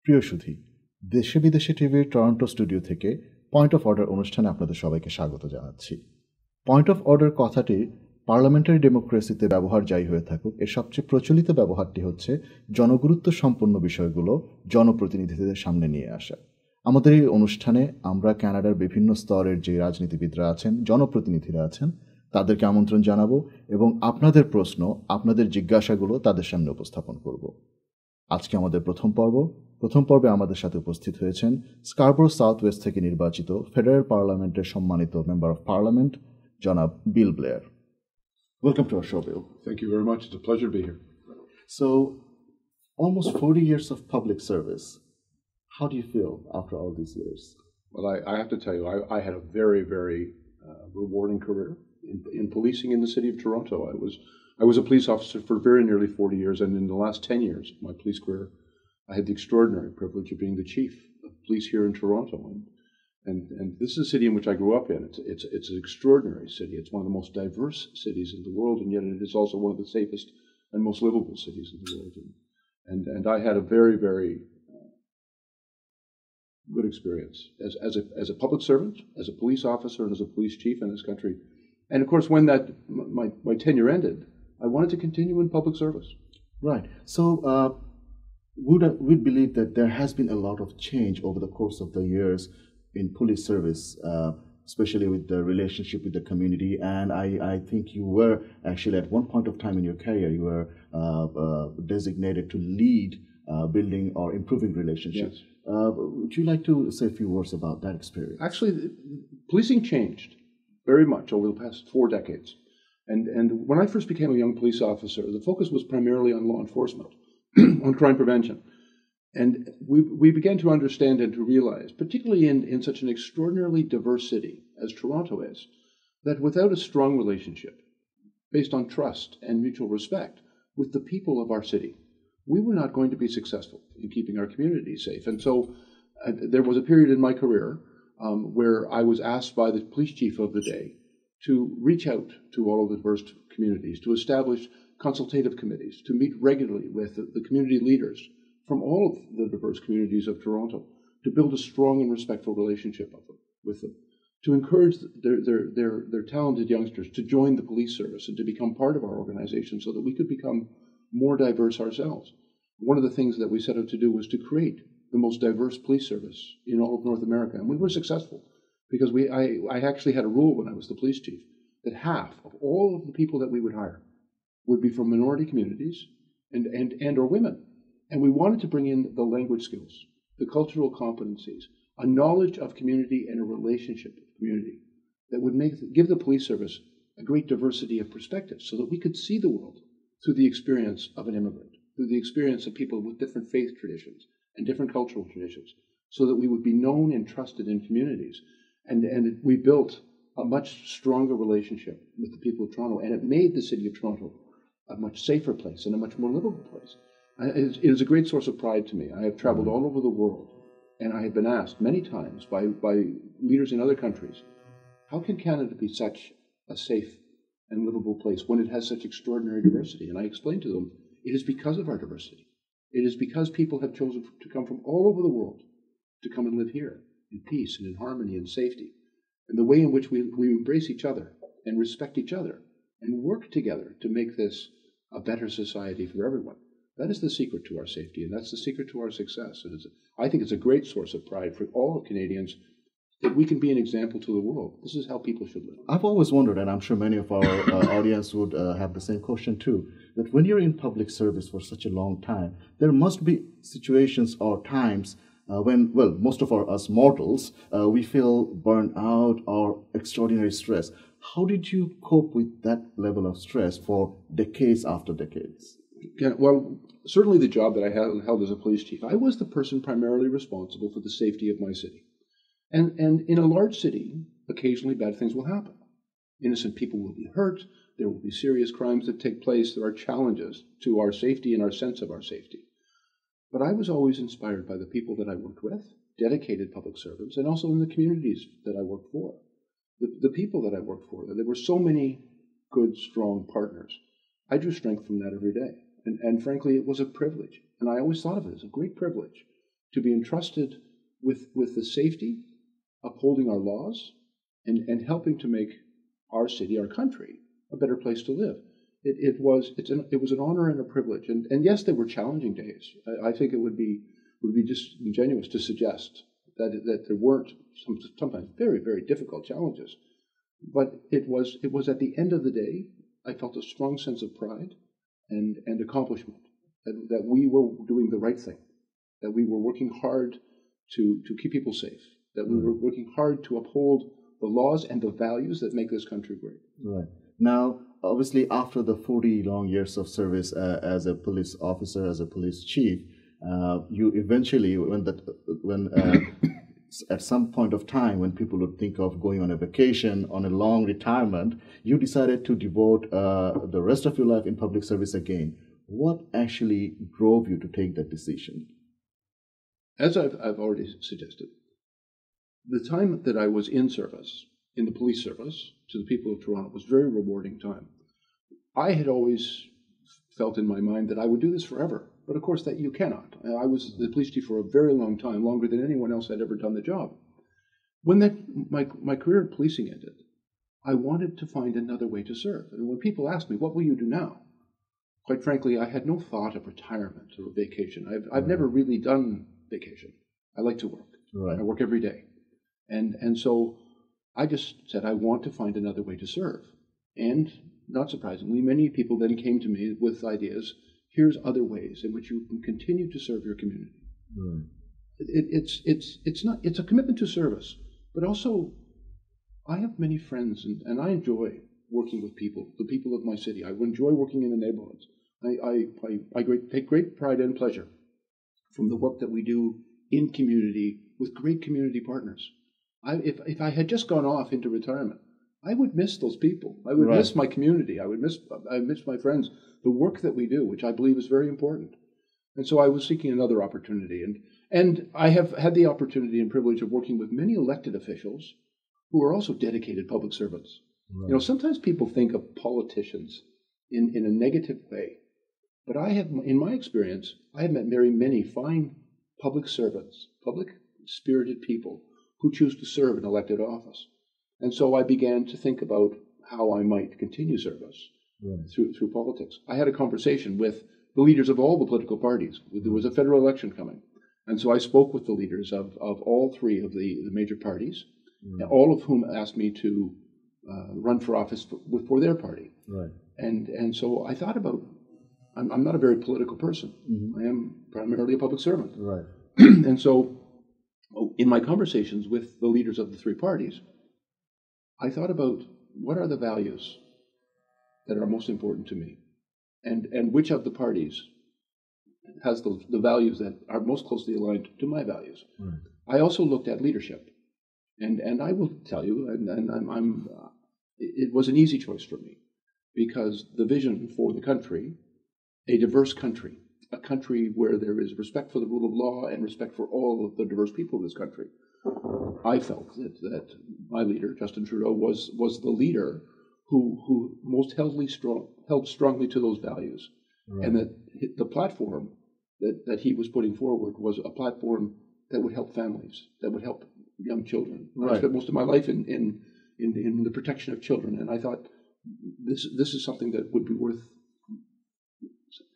প্রিয় সুধী, দেশে বিদেশে টিভির টরন্টো স্টুডিও থেকে পয়েন্ট অফ অর্ডার অনুষ্ঠানে আপনাদের সবাইকে স্বাগত জানাচ্ছি। পয়েন্ট অফ অর্ডার কথাটি পার্লামেন্টারি ডেমোক্রেসিতে ব্যবহার যাই হয়ে থাকুক, এর সবচেয়ে প্রচলিত ব্যবহারটি হচ্ছে জনগুরুত্ব সম্পন্ন বিষয়গুলো জনপ্রতিনিধিদের সামনে নিয়ে আসা। আমাদের এই অনুষ্ঠানে আমরা কানাডার বিভিন্ন স্তরের যে রাজনীতিবিদরা আছেন, জনপ্রতিনিধিরা আছেন, তাদেরকে আমন্ত্রণ জানাবো এবং আপনাদের প্রশ্ন, আপনাদের জিজ্ঞাসাগুলো তাদের সামনে উপস্থাপন করব। আজকে আমাদের প্রথম পর্বে আমাদের সাথে উপস্থিত হয়েছেন স্কারবোরো সাউথ ওয়েস্ট থেকে নির্বাচিত ফেডারেল পার্লামেন্টের সম্মানিত মেম্বার অফ পার্লামেন্ট জনাব বিল Blair. Welcome to our show, Bill. Thank you very much. It's a pleasure to be here. So, almost 40 years of public service. How do you feel after all these years? Well, I have to tell you, I had a very, very rewarding career in policing in the city of Toronto. I was a police officer for very nearly 40 years, and in the last 10 years of my police career, I had the extraordinary privilege of being the chief of police here in Toronto. And this is a city in which I grew up in. It's an extraordinary city. It's one of the most diverse cities in the world, and yet it is also one of the safest and most livable cities in the world. And I had a very, very good experience as a public servant, as a police officer, and as a police chief in this country. And of course, when my tenure ended, I wanted to continue in public service. Right. So, we believe that there has been a lot of change over the course of the years in police service, especially with the relationship with the community. And I think you were actually at one point of time in your career, you were designated to lead building or improving relationships. Yes. Would you like to say a few words about that experience? Actually, policing changed very much over the past 4 decades. And when I first became a young police officer, the focus was primarily on law enforcement, on crime prevention. And we began to understand and to realize, particularly in such an extraordinarily diverse city as Toronto is, that without a strong relationship based on trust and mutual respect with the people of our city, we were not going to be successful in keeping our community safe. And so there was a period in my career where I was asked by the police chief of the day to reach out to all of the diverse communities, to establish consultative committees, to meet regularly with the community leaders from all of the diverse communities of Toronto, to build a strong and respectful relationship with them, to encourage their talented youngsters to join the police service and to become part of our organization so that we could become more diverse ourselves. One of the things that we set out to do was to create the most diverse police service in all of North America, and we were successful because I actually had a rule when I was the police chief that half of all of the people that we would hire would be from minority communities and or women. And we wanted to bring in the language skills, the cultural competencies, a knowledge of community and a relationship with community that would give the police service a great diversity of perspectives so that we could see the world through the experience of an immigrant, through the experience of people with different faith traditions and different cultural traditions, so that we would be known and trusted in communities. And we built a much stronger relationship with the people of Toronto, and it made the city of Toronto a much safer place and a much more livable place. It is a great source of pride to me. I have traveled all over the world, and I have been asked many times by leaders in other countries, how can Canada be such a safe and livable place when it has such extraordinary diversity? And I explained to them, it is because of our diversity. It is because people have chosen to come from all over the world to come and live here in peace and in harmony and safety. And the way in which we embrace each other and respect each other and work together to make this a better society for everyone. That is the secret to our safety, and that's the secret to our success. I think it's a great source of pride for all Canadians that we can be an example to the world. This is how people should live. I've always wondered, and I'm sure many of our audience would have the same question too, that when you're in public service for such a long time, there must be situations or times when, well, most of us mortals, we feel burned out or extraordinary stress. How did you cope with that level of stress for decades after decades? Yeah, well, certainly the job that I held as a police chief, I was the person primarily responsible for the safety of my city. And in a large city, occasionally bad things will happen. Innocent people will be hurt. There will be serious crimes that take place. There are challenges to our safety and our sense of our safety. But I was always inspired by the people that I worked with, dedicated public servants, and also in the communities that I worked for. The people that I worked for, there were so many good, strong partners. I drew strength from that every day. And frankly, it was a privilege. And I always thought of it as a great privilege to be entrusted with the safety, upholding our laws, and helping to make our city, our country, a better place to live. It was an honor and a privilege. And yes, there were challenging days. I think it would be disingenuous to suggest that there weren't sometimes very, very difficult challenges. But it was at the end of the day, I felt a strong sense of pride and accomplishment, that we were doing the right thing, that we were working hard to keep people safe, that we were working hard to uphold the laws and the values that make this country great. Right. Now, obviously, after the 40 long years of service as a police officer, as a police chief, you eventually, at some point of time when people would think of going on a vacation, on a long retirement, you decided to devote the rest of your life in public service again. What actually drove you to take that decision? As I've already suggested, the time that I was in service, in the police service, to the people of Toronto, was a very rewarding time. I had always felt in my mind that I would do this forever, but of course that you cannot. I was the police chief for a very long time, longer than anyone else had ever done the job. When my career in policing ended, I wanted to find another way to serve. And when people ask me, what will you do now? Quite frankly, I had no thought of retirement or vacation. I've never really done vacation. I like to work. Right. I work every day. And so I just said, I want to find another way to serve. And not surprisingly, many people then came to me with ideas. Here's other ways in which you can continue to serve your community. Right. It's a commitment to service, but also I have many friends and I enjoy working with people, the people of my city. I enjoy working in the neighborhoods. I take great pride and pleasure from the work that we do in community with great community partners. If I had just gone off into retirement, I would miss those people. I would miss my community. I would miss my friends, the work that we do, which I believe is very important. And so I was seeking another opportunity. And I have had the opportunity and privilege of working with many elected officials who are also dedicated public servants. Right. You know, sometimes people think of politicians in a negative way. But I have, in my experience, I have met very many fine public servants, public-spirited people who choose to serve in elected office. And so I began to think about how I might continue service through politics. I had a conversation with the leaders of all the political parties. There was a federal election coming. And so I spoke with the leaders of all three of the major parties, all of whom asked me to run for office for their party. Right. And so I thought about, I'm not a very political person. I am primarily a public servant. Right. And so in my conversations with the leaders of the three parties, I thought about what are the values that are most important to me, and which of the parties has the values that are most closely aligned to my values. Right. I also looked at leadership, and I will tell you, it was an easy choice for me, because the vision for the country, a diverse country, a country where there is respect for the rule of law and respect for all of the diverse people of this country. I felt that my leader, Justin Trudeau, was the leader who most held strongly to those values, and that the platform that he was putting forward was a platform that would help families, that would help young children. I spent most of my life in the protection of children, and I thought this is something that would be worth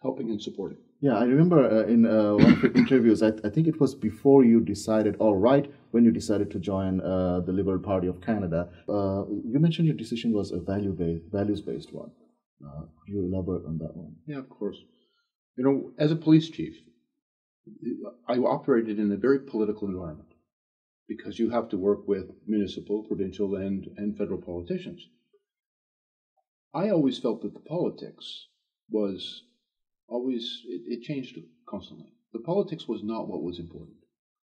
helping and supporting. Yeah, I remember in one of your interviews, I think it was before you decided, or right when you decided to join the Liberal Party of Canada, you mentioned your decision was a values-based one. Could you elaborate on that one? Yeah, of course. You know, as a police chief, I operated in a very political environment because you have to work with municipal, provincial, and federal politicians. I always felt that the politics was it changed constantly. The politics was not what was important.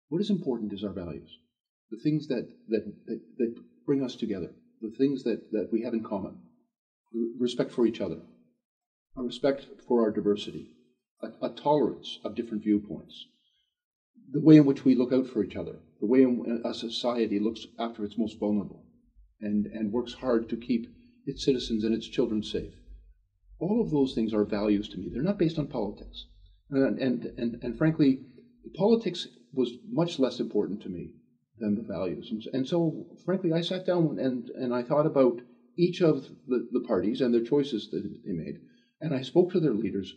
What is important is our values, the things that bring us together, the things that we have in common, respect for each other, a respect for our diversity, a tolerance of different viewpoints, the way in which we look out for each other, the way in a society looks after its most vulnerable and works hard to keep its citizens and its children safe. All of those things are values to me. They're not based on politics. And frankly, politics was much less important to me than the values. And so, frankly, I sat down and I thought about each of the parties and their choices that they made, and I spoke to their leaders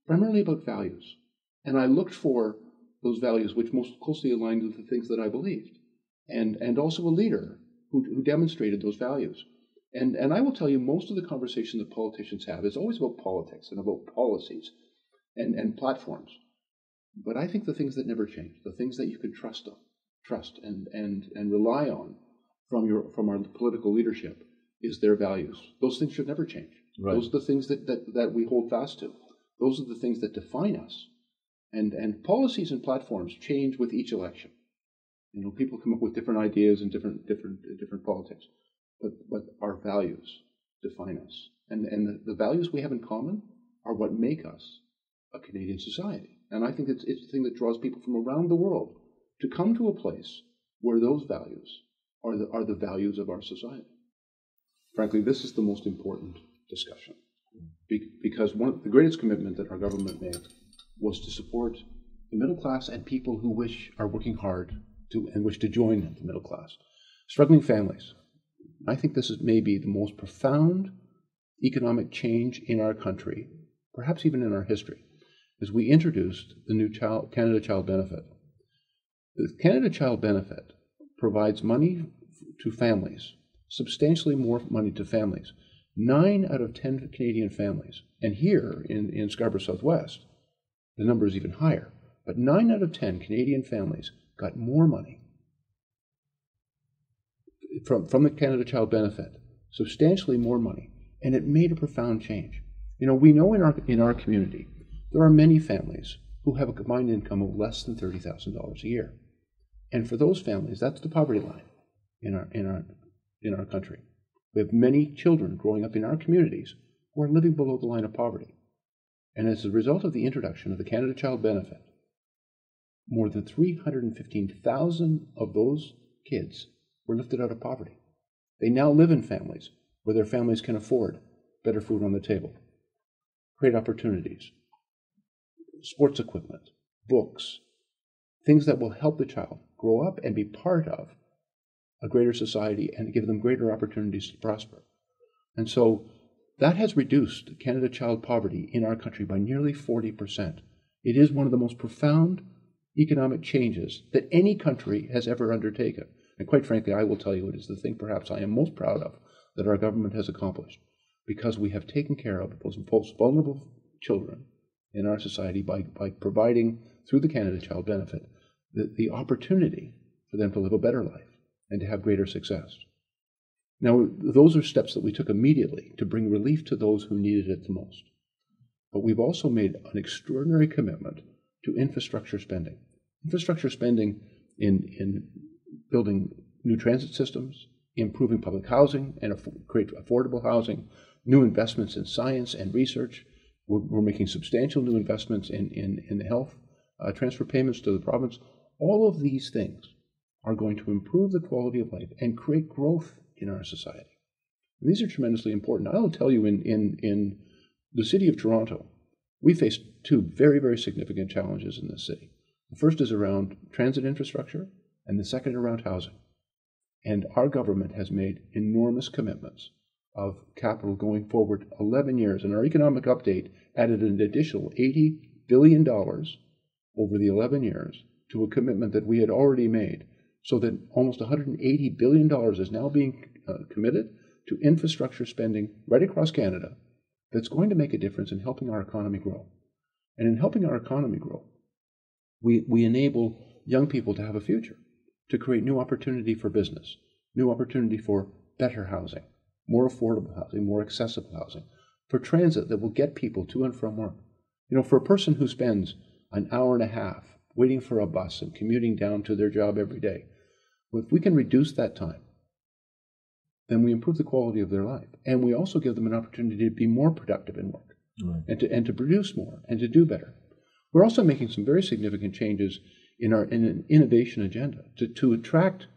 primarily about values. And I looked for those values which most closely aligned with the things that I believed, and also a leader who demonstrated those values. And I will tell you, most of the conversation that politicians have is always about politics and about policies and platforms. But I think the things that never change, the things that you can trust and rely on from our political leadership, is their values. Those things should never change. Right. Those are the things that we hold fast to. Those are the things that define us. And policies and platforms change with each election. You know, people come up with different ideas and different politics, but our values define us. And the values we have in common are what make us a Canadian society. And I think it's the thing that draws people from around the world to come to a place where those values are the values of our society. Frankly, this is the most important discussion, because the greatest commitment that our government made was to support the middle class and people who are working hard and wish to join the middle class. Struggling families. I think this is maybe the most profound economic change in our country, perhaps even in our history, as we introduced the new Canada Child Benefit. The Canada Child Benefit provides money to families, substantially more money to families. 9 out of 10 Canadian families, and here in Scarborough Southwest, the number is even higher, but 9 out of 10 Canadian families got more money from the Canada Child Benefit, substantially more money, and it made a profound change. You know, we know in our community there are many families who have a combined income of less than $30,000 a year, and for those families, that's the poverty line in our country. We have many children growing up in our communities who are living below the line of poverty. And as a result of the introduction of the Canada Child Benefit, more than 315,000 of those kids were lifted out of poverty. They now live in families where their families can afford better food on the table, create opportunities, sports equipment, books, things that will help the child grow up and be part of a greater society and give them greater opportunities to prosper. And so that has reduced Canada child poverty in our country by nearly 40%. It is one of the most profound economic changes that any country has ever undertaken. And quite frankly, I will tell you, it is the thing perhaps I am most proud of that our government has accomplished, because we have taken care of those most vulnerable children in our society by providing, through the Canada Child Benefit, the opportunity for them to live a better life and to have greater success. Now, those are steps that we took immediately to bring relief to those who needed it the most. But we've also made an extraordinary commitment to infrastructure spending. Infrastructure spending in building new transit systems, improving public housing and create affordable housing, new investments in science and research. We're making substantial new investments in the health transfer payments to the province. All of these things are going to improve the quality of life and create growth in our society. And these are tremendously important. I will tell you, in the city of Toronto, we face 2 very, very significant challenges in this city. The first is around transit infrastructure, and the second around housing. And our government has made enormous commitments of capital going forward 11 years. And our economic update added an additional $80 billion over the 11 years to a commitment that we had already made, so that almost $180 billion is now being committed to infrastructure spending right across Canada that's going to make a difference in helping our economy grow. And in helping our economy grow, we enable young people to have a future, to create new opportunity for business, new opportunity for better housing, more affordable housing, more accessible housing, for transit that will get people to and from work. You know, for a person who spends an hour and a half waiting for a bus and commuting down to their job every day, well, if we can reduce that time, then we improve the quality of their life. And we also give them an opportunity to be more productive in work, right, and to produce more and to do better. We're also making some very significant changes in an innovation agenda to attract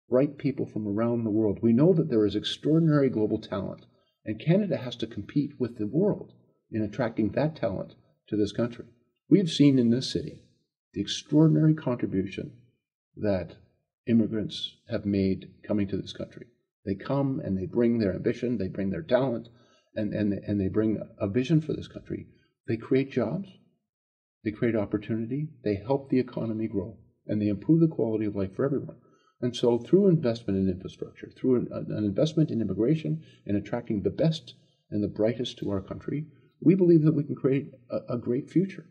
bright people from around the world. We know that there is extraordinary global talent, and Canada has to compete with the world in attracting that talent to this country. We have seen in this city the extraordinary contribution that immigrants have made coming to this country. They come and they bring their ambition, they bring their talent, and they bring a vision for this country. They create jobs, they create opportunity, they help the economy grow, and they improve the quality of life for everyone. And so through investment in infrastructure, through an investment in immigration and attracting the best and the brightest to our country, we believe that we can create a great future.